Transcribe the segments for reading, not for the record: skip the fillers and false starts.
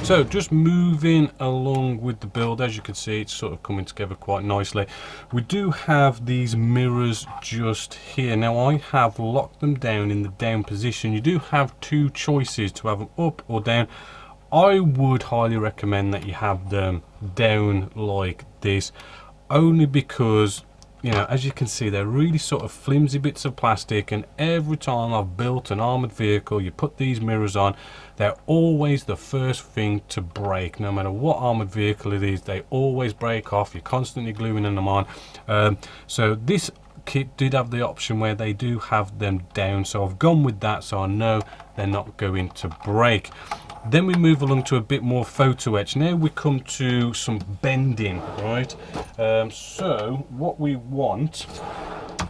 So just moving along with the build, as you can see, it's sort of coming together quite nicely. We do have these mirrors just here. Now I have locked them down in the down position. You do have two choices to have them up or down. I would highly recommend that you have them down like this, only because, you know, as you can see, they're really sort of flimsy bits of plastic, and every time I've built an armored vehicle, you put these mirrors on, they're always the first thing to break. No matter what armored vehicle it is, they always break off. You're constantly gluing them on. So this kit did have the option where they do have them down, so I've gone with that, so I know they're not going to break. Then we move along to a bit more photo etch. Now we come to some bending, right? So what we want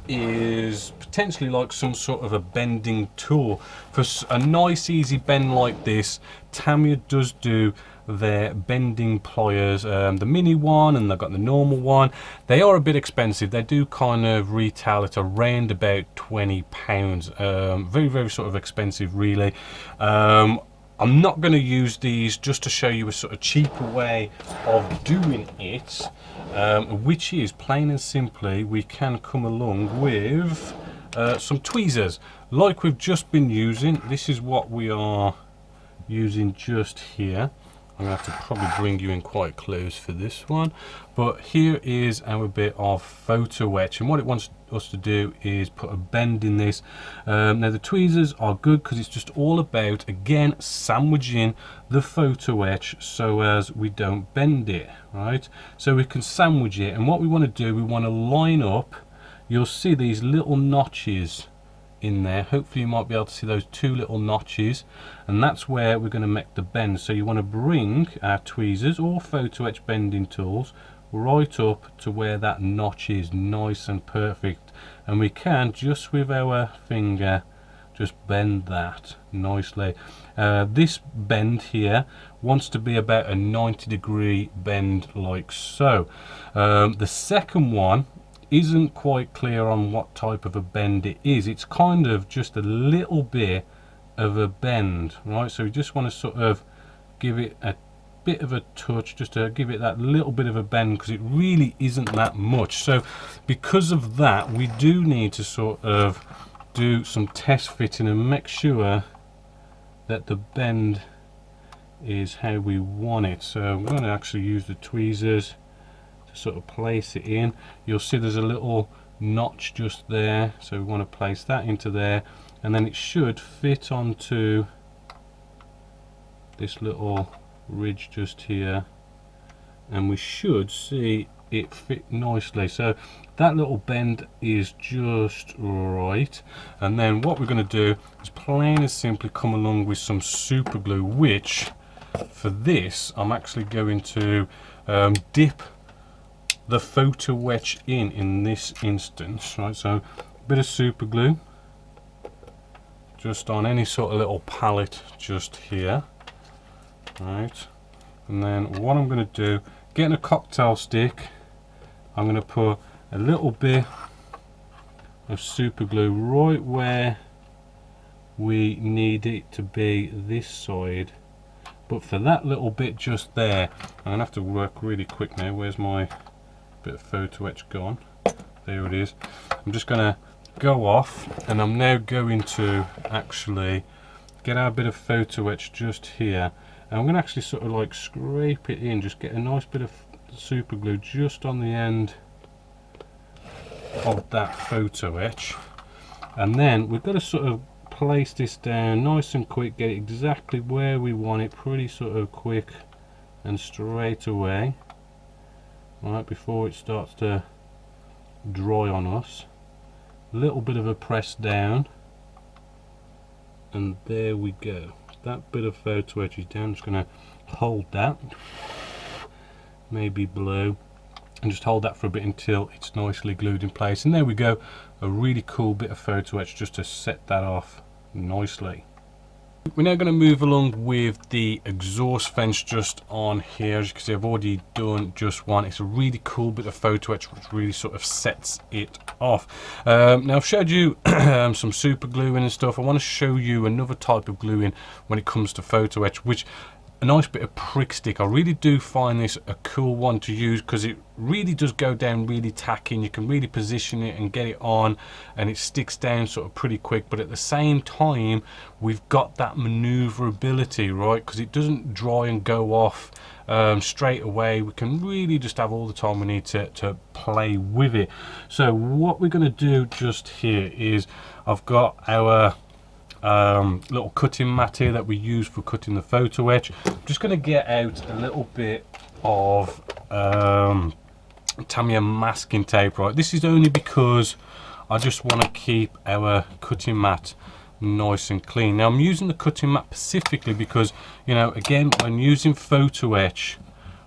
is potentially like some sort of a bending tool. For a nice easy bend like this, Tamiya does do their bending pliers, the mini one, and they've got the normal one. They are a bit expensive. They do kind of retail at around about £20. Very sort of expensive really. I'm not going to use these, just to show you a sort of cheaper way of doing it, which is plain and simply we can come along with some tweezers like we've just been using. This is what we are using just here. I'm going to have to probably bring you in quite close for this one, but here is our bit of photo etch, and what it wants us to do is put a bend in this. Now the tweezers are good because it's just all about, again, sandwiching the photo etch so as we don't bend it, right? So we can sandwich it, and what we want to do, we want to line up. You'll see these little notches in there. Hopefully you might be able to see those two little notches, and that's where we're going to make the bend. So you want to bring our tweezers or photo etch bending tools right up to where that notch is, nice and perfect, and we can just with our finger just bend that nicely. This bend here wants to be about a 90-degree bend like so. The second one isn't quite clear on what type of a bend it is. It's kind of just a little bit of a bend, right? So we just want to sort of give it a bit of a touch, just to give it that little bit of a bend, because it really isn't that much. So because of that, we do need to sort of do some test fitting and make sure that the bend is how we want it. So I'm going to actually use the tweezers sort of place it in. You'll see there's a little notch just there, so we want to place that into there, and then it should fit onto this little ridge just here, and we should see it fit nicely. So that little bend is just right, and then what we're going to do is plain and simply come along with some super glue, which for this I'm actually going to dip the photo etch in this instance, right? So a bit of super glue just on any sort of little palette just here, right? And then what I'm going to do, getting a cocktail stick, I'm going to put a little bit of super glue right where we need it to be this side, but for that little bit just there, I'm going to have to work really quick now. Where's my bit of photo etch gone? There it is. I'm just going to go off, and I'm now going to actually get our bit of photo etch just here, and I'm going to actually sort of like scrape it in, just get a nice bit of super glue just on the end of that photo etch, and then we've got to sort of place this down nice and quick, get it exactly where we want it, pretty sort of quick and straight away, right before it starts to dry on us. A little bit of a press down, and there we go. That bit of photo etch is down. I'm just going to hold that, maybe blow, and just hold that for a bit until it's nicely glued in place. And there we go, a really cool bit of photo etch just to set that off nicely. We're now going to move along with the exhaust vents just on here. As you can see, I've already done just one. It's a really cool bit of photo etch which really sort of sets it off. Now I've showed you some super gluing and stuff. I want to show you another type of gluing when it comes to photo etch, which a nice bit of prick stick. I really do find this a cool one to use because it really does go down really tacky, and you can really position it and get it on, and it sticks down sort of pretty quick. But at the same time, we've got that maneuverability, right? Because it doesn't dry and go off straight away. We can really just have all the time we need to play with it. So what we're going to do just here is I've got our little cutting mat here that we use for cutting the photo etch. I'm just going to get out a little bit of Tamiya masking tape, right? This is only because I just want to keep our cutting mat nice and clean. Now I'm using the cutting mat specifically because, you know, again, when using photo etch,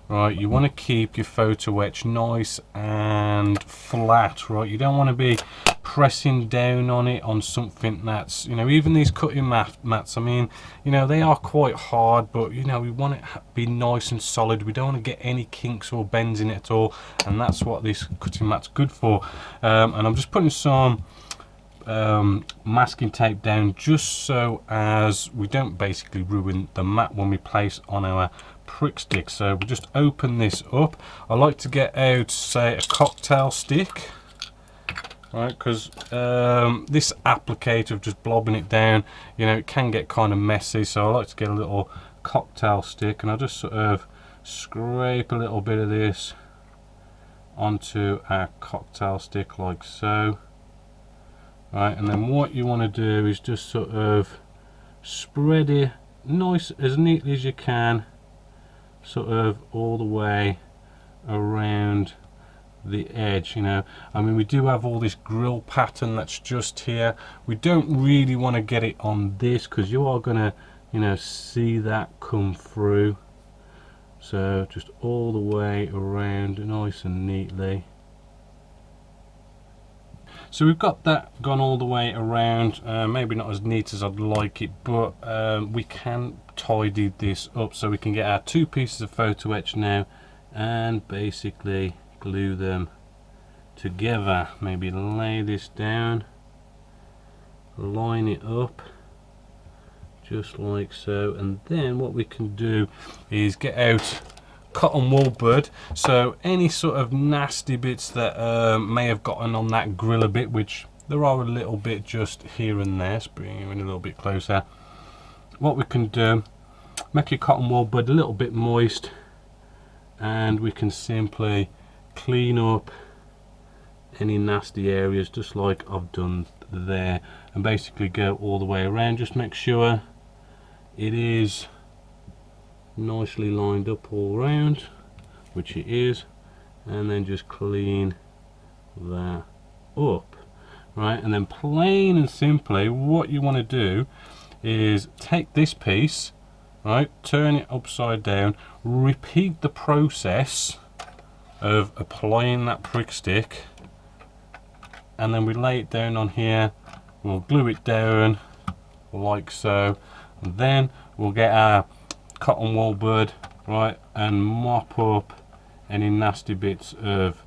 right, you want to keep your photo etch nice and flat, right? You don't want to be pressing down on it on something that's, you know, even these cutting mats, I mean, you know, they are quite hard, but you know, we want it to be nice and solid. We don't want to get any kinks or bends in it at all, and that's what this cutting mat's good for. And I'm just putting some masking tape down just so as we don't basically ruin the mat when we place on our prick stick. So we just open this up. I like to get out, say, a cocktail stick, right? Because this applicator of just blobbing it down, you know, it can get kind of messy. So I like to get a little cocktail stick, and I'll just sort of scrape a little bit of this onto our cocktail stick like so. Right, and then what you want to do is just sort of spread it nice, as neatly as you can, sort of all the way around the edge. You know, I mean, we do have all this grill pattern that's just here. We don't really want to get it on this because you are going to, you know, see that come through. So just all the way around nice and neatly. So we've got that gone all the way around, maybe not as neat as I'd like it, but we can tidy this up so we can get our two pieces of photo etch now and basically glue them together. Maybe lay this down, line it up just like so, and then what we can do is get out cotton wool bud, so any sort of nasty bits that may have gotten on that grill a bit, which there are a little bit just here and there. So bring you in a little bit closer. What we can do, make your cotton wool bud a little bit moist, and we can simply clean up any nasty areas just like I've done there, and basically go all the way around. Just make sure it is nicely lined up all around, which it is, and then just clean that up, right? And then plain and simply what you want to do is take this piece, right, turn it upside down, repeat the process of applying that prick stick, and then we lay it down on here. We'll glue it down like so, and then we'll get our cotton wool bud, right, and mop up any nasty bits of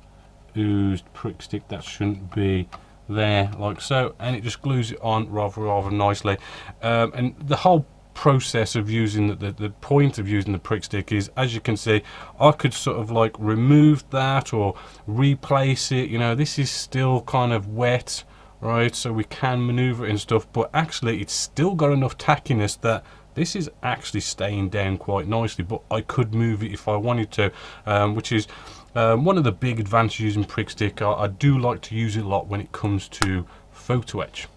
oozed prick stick that shouldn't be there, like so, and it just glues it on rather nicely. And the whole process of using the point of using the prick stick is, as you can see, I could sort of like remove that or replace it. You know, this is still kind of wet, right, so we can maneuver it and stuff, but actually it's still got enough tackiness that this is actually staying down quite nicely, but I could move it if I wanted to, which is one of the big advantages using prick stick. I do like to use it a lot when it comes to photo etch.